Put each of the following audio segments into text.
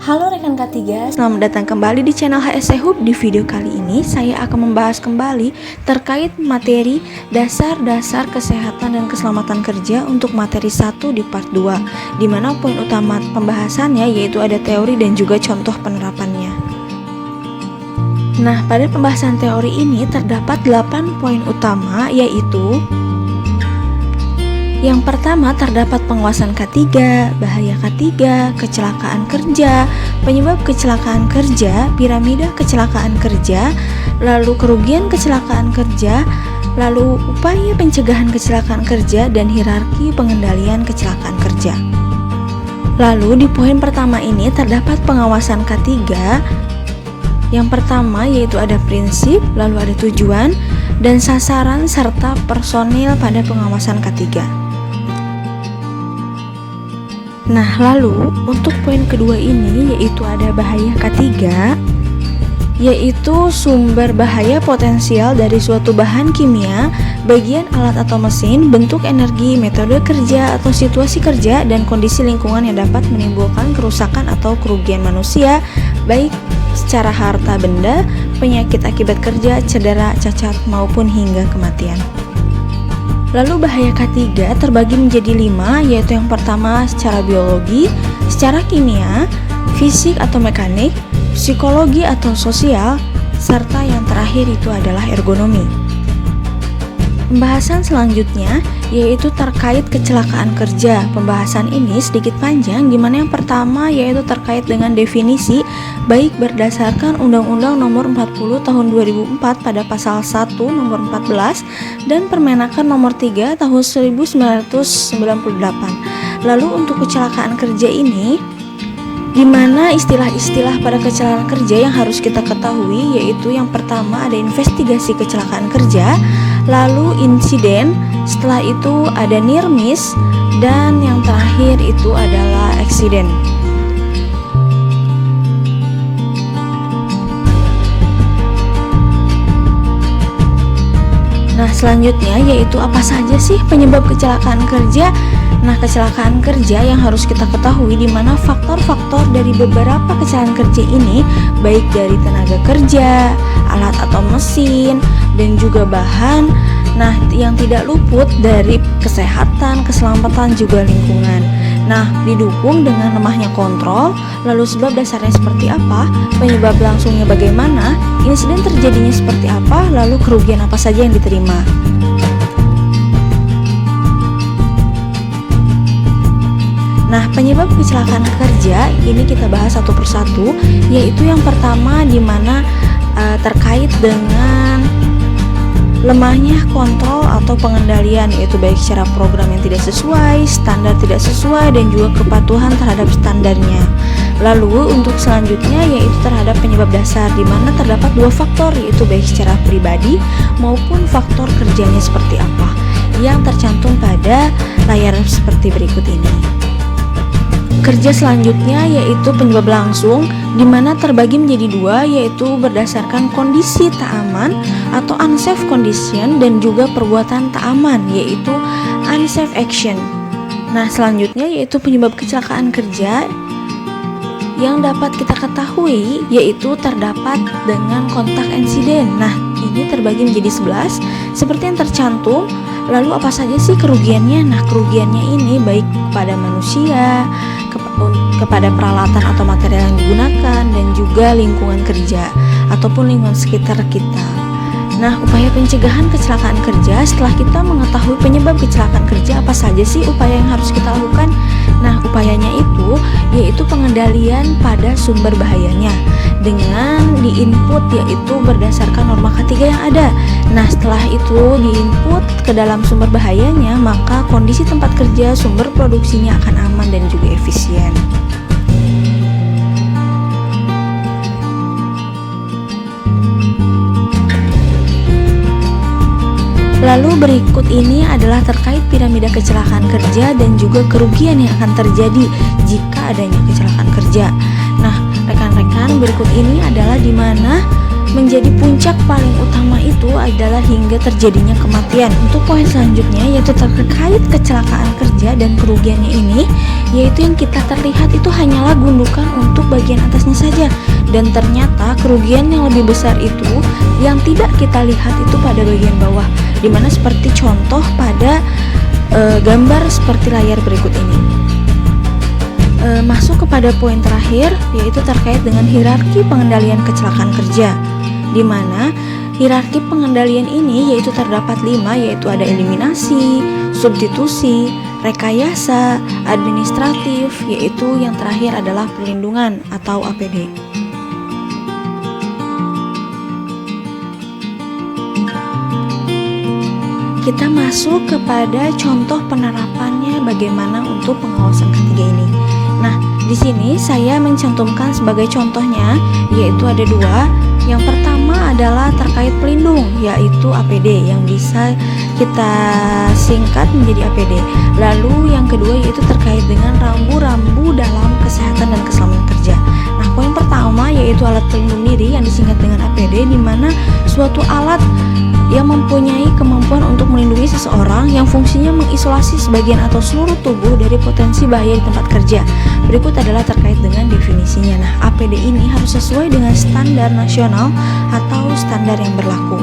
Halo rekan K3, selamat datang kembali di channel HSC Hub. Di video kali ini saya akan membahas kembali terkait materi dasar-dasar kesehatan dan keselamatan kerja untuk materi 1 di part 2, di mana poin utama pembahasannya yaitu ada teori dan juga contoh penerapannya. Nah, pada pembahasan teori ini terdapat 8 poin utama, yaitu yang pertama terdapat penguasaan K3, bahaya K3, kecelakaan kerja, penyebab kecelakaan kerja, piramida kecelakaan kerja, lalu kerugian kecelakaan kerja, lalu upaya pencegahan kecelakaan kerja, dan hierarki pengendalian kecelakaan kerja. Lalu di poin pertama ini terdapat pengawasan K3. Yang pertama yaitu ada prinsip, lalu ada tujuan, dan sasaran serta personil pada pengawasan K3. Nah, lalu untuk poin kedua ini yaitu ada bahaya K3, yaitu sumber bahaya potensial dari suatu bahan kimia, bagian alat atau mesin, bentuk energi, metode kerja atau situasi kerja, dan kondisi lingkungan yang dapat menimbulkan kerusakan atau kerugian manusia, baik secara harta benda, penyakit akibat kerja, cedera, cacat, maupun hingga kematian. Lalu bahaya K3 terbagi menjadi 5, yaitu yang pertama secara biologi, secara kimia, fisik atau mekanik, psikologi atau sosial, serta yang terakhir itu adalah ergonomi. Pembahasan selanjutnya yaitu terkait kecelakaan kerja. Pembahasan ini sedikit panjang, di mana yang pertama yaitu terkait dengan definisi, baik berdasarkan Undang-Undang Nomor 40 Tahun 2004 pada pasal 1 Nomor 14 dan Permenaker Nomor 3 Tahun 1998. Lalu untuk kecelakaan kerja ini, di mana istilah-istilah pada kecelakaan kerja yang harus kita ketahui yaitu yang pertama ada investigasi kecelakaan kerja, lalu insiden, setelah itu ada near miss, dan yang terakhir itu adalah accident. Nah, selanjutnya yaitu apa saja sih penyebab kecelakaan kerja? Nah, kecelakaan kerja yang harus kita ketahui di mana faktor-faktor dari beberapa kecelakaan kerja ini, baik dari tenaga kerja, alat atau mesin, dan juga bahan, nah yang tidak luput dari kesehatan, keselamatan, juga lingkungan. Nah, didukung dengan lemahnya kontrol, lalu sebab dasarnya seperti apa, penyebab langsungnya bagaimana, insiden terjadinya seperti apa, lalu kerugian apa saja yang diterima. Nah, penyebab kecelakaan kerja ini kita bahas satu persatu, yaitu yang pertama di mana terkait dengan lemahnya kontrol atau pengendalian, yaitu baik secara program yang tidak sesuai, standar tidak sesuai, dan juga kepatuhan terhadap standarnya. Lalu untuk selanjutnya yaitu terhadap penyebab dasar, di mana terdapat 2 faktor, yaitu baik secara pribadi maupun faktor kerjanya seperti apa, yang tercantum pada layar seperti berikut ini. Kerja selanjutnya yaitu penyebab langsung, di mana terbagi menjadi 2, yaitu berdasarkan kondisi tak aman atau unsafe condition, dan juga perbuatan tak aman, yaitu unsafe action. Nah, selanjutnya yaitu penyebab kecelakaan kerja yang dapat kita ketahui yaitu terdapat dengan kontak insiden. Nah, ini terbagi menjadi 11 seperti yang tercantum. Lalu apa saja sih kerugiannya? Nah, kerugiannya ini baik kepada manusia, kepada peralatan atau material yang digunakan, dan juga lingkungan kerja ataupun lingkungan sekitar kita. Nah, upaya pencegahan kecelakaan kerja, setelah kita mengetahui penyebab kecelakaan kerja, apa saja sih upaya yang harus kita lakukan? Nah, upayanya itu yaitu pengendalian pada sumber bahayanya dengan di-input, yaitu berdasarkan norma K3 yang ada. Nah, setelah itu di-input ke dalam sumber bahayanya, maka kondisi tempat kerja, sumber produksinya akan aman dan juga efisien. Lalu berikut ini adalah terkait piramida kecelakaan kerja dan juga kerugian yang akan terjadi jika adanya kecelakaan kerja. Nah, rekan-rekan, berikut ini adalah di mana menjadi puncak paling utama itu adalah hingga terjadinya kematian. Untuk poin selanjutnya yaitu terkait kecelakaan kerja dan kerugiannya ini, yaitu yang kita terlihat itu hanyalah gundukan untuk bagian atasnya saja, dan ternyata kerugian yang lebih besar itu yang tidak kita lihat itu pada bagian bawah, dimana seperti contoh pada gambar seperti layar berikut ini. Masuk kepada poin terakhir yaitu terkait dengan hierarki pengendalian kecelakaan kerja, di mana hierarki pengendalian ini yaitu terdapat 5, yaitu ada eliminasi, substitusi, rekayasa, administratif, yaitu yang terakhir adalah perlindungan atau APD. Kita masuk kepada contoh penerapannya bagaimana untuk pengawasan ketiga ini. Nah, di sini saya mencantumkan sebagai contohnya yaitu ada 2. Yang pertama adalah terkait pelindung, yaitu APD yang bisa kita singkat menjadi APD. Lalu yang kedua yaitu terkait dengan rambu-rambu dalam kesehatan dan keselamatan kerja. Nah, poin pertama yaitu alat pelindung diri yang disingkat dengan APD, di mana suatu alat yang mempunyai kemampuan untuk melindungi seseorang yang fungsinya mengisolasi sebagian atau seluruh tubuh dari potensi bahaya di tempat kerja. Berikut adalah terkait dengan definisinya. Nah, APD ini harus sesuai dengan standar nasional atau standar yang berlaku.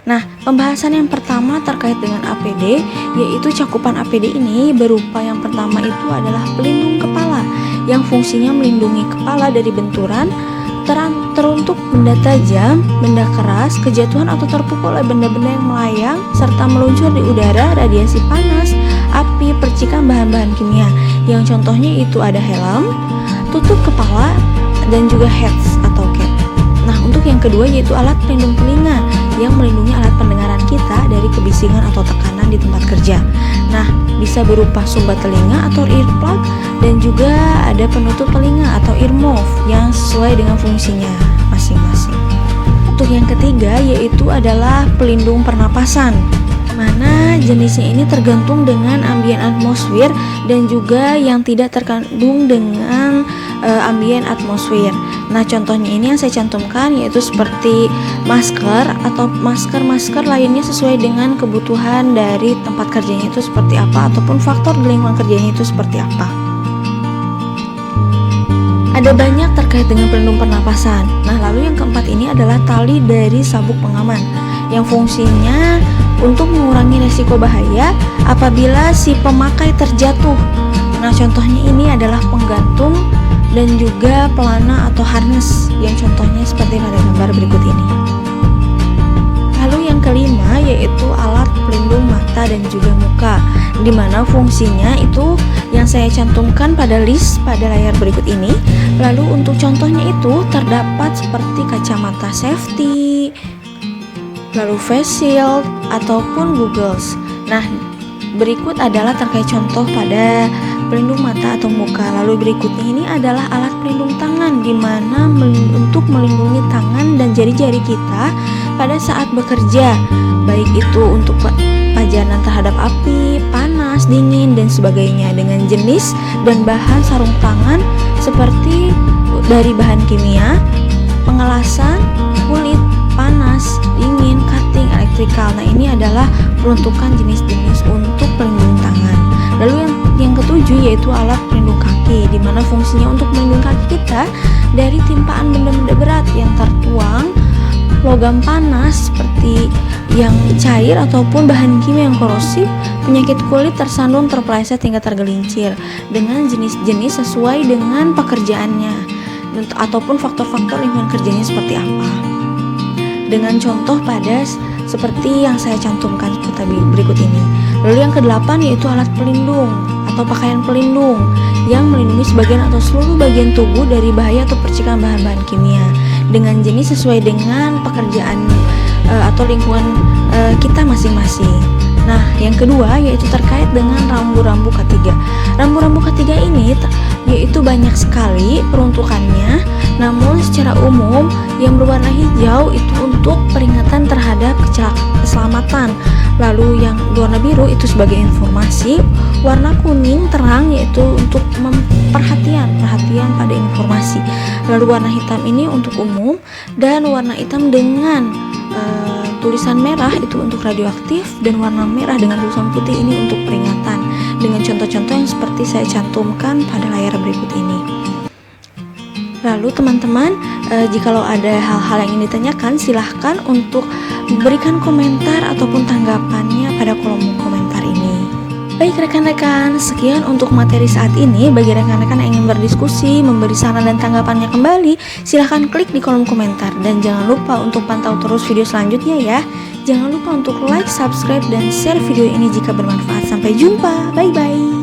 Nah, pembahasan yang pertama terkait dengan APD, yaitu cakupan APD ini berupa yang pertama itu adalah pelindung kepala yang fungsinya melindungi kepala dari benturan, teruntuk benda tajam, benda keras, kejatuhan atau terpukul oleh benda-benda yang melayang, serta meluncur di udara, radiasi panas, api, percikan bahan-bahan kimia. Yang contohnya itu ada helm, tutup kepala, dan juga heads atau cap. Nah, untuk yang kedua yaitu alat pelindung telinga yang melindungi alat pendengaran kita dari kebisingan atau tekanan di tempat kerja. Nah, bisa berupa sumbat telinga atau earplug, dan juga ada penutup telinga atau earmuff yang sesuai dengan fungsinya masing-masing. Untuk yang ketiga yaitu adalah pelindung pernapasan, mana jenisnya ini tergantung dengan ambien atmosfer dan juga yang tidak terkandung dengan ambien atmosfer. Nah, contohnya ini yang saya cantumkan yaitu seperti masker atau masker lainnya sesuai dengan kebutuhan dari tempat kerjanya itu seperti apa, ataupun faktor di lingkungan kerjanya itu seperti apa. Ada banyak terkait dengan pelindung pernapasan. Nah, lalu yang keempat ini adalah tali dari sabuk pengaman yang fungsinya untuk mengurangi resiko bahaya apabila si pemakai terjatuh. Nah, contohnya ini adalah penggantung dan juga pelana atau harness yang contohnya seperti pada gambar berikut ini. Lalu yang kelima yaitu alat pelindung mata dan juga muka, di mana fungsinya itu yang saya cantumkan pada list pada layar berikut ini. Lalu untuk contohnya itu terdapat seperti kacamata safety, lalu face shield ataupun goggles. Nah, berikut adalah terkait contoh pada pelindung mata atau muka. Lalu berikutnya ini adalah alat pelindung tangan, di mana untuk melindungi tangan dan jari-jari kita pada saat bekerja, baik itu untuk pajanan terhadap api, panas, dingin, dan sebagainya, dengan jenis dan bahan sarung tangan seperti dari bahan kimia, pengelasan, kulit, panas, dingin, cutting, elektrikal. Nah, ini adalah peruntukan jenis-jenis untuk pelindung tangan. Lalu yang ketujuh yaitu alat pelindung kaki, di mana fungsinya untuk melindungi kaki kita dari timpaan benda-benda berat yang tertuang, logam panas seperti yang cair ataupun bahan kimia yang korosif, penyakit kulit tersandung, terpeleset hingga tergelincir, dengan jenis-jenis sesuai dengan pekerjaannya ataupun faktor-faktor lingkungan kerjanya seperti apa. Dengan contoh pada seperti yang saya cantumkan seperti berikut ini. Lalu yang kedelapan yaitu alat pelindung atau pakaian pelindung yang melindungi sebagian atau seluruh bagian tubuh dari bahaya atau percikan bahan-bahan kimia, dengan jenis sesuai dengan pekerjaan atau lingkungan kita masing-masing. Nah, yang kedua yaitu terkait dengan rambu-rambu K3. Rambu-rambu K3 ini yaitu banyak sekali peruntukannya, namun secara umum yang berwarna hijau itu untuk peringatan terhadap keselamatan. Lalu yang berwarna biru itu sebagai informasi, warna kuning terang yaitu untuk perhatian pada informasi informasi. Lalu warna hitam ini untuk umum, dan warna hitam dengan tulisan merah itu untuk radioaktif, dan warna merah dengan tulisan putih ini untuk peringatan, dengan contoh-contoh yang seperti saya cantumkan pada layar berikut ini. Lalu teman-teman, jikalau ada hal-hal yang ingin ditanyakan, silahkan untuk memberikan komentar ataupun tanggapannya pada kolom komentar ini. Baik rekan-rekan, sekian untuk materi saat ini. Bagi rekan-rekan yang ingin berdiskusi, memberi saran dan tanggapannya kembali, silahkan klik di kolom komentar. Dan jangan lupa untuk pantau terus video selanjutnya ya. Jangan lupa untuk like, subscribe, dan share video ini jika bermanfaat. Sampai jumpa, bye-bye.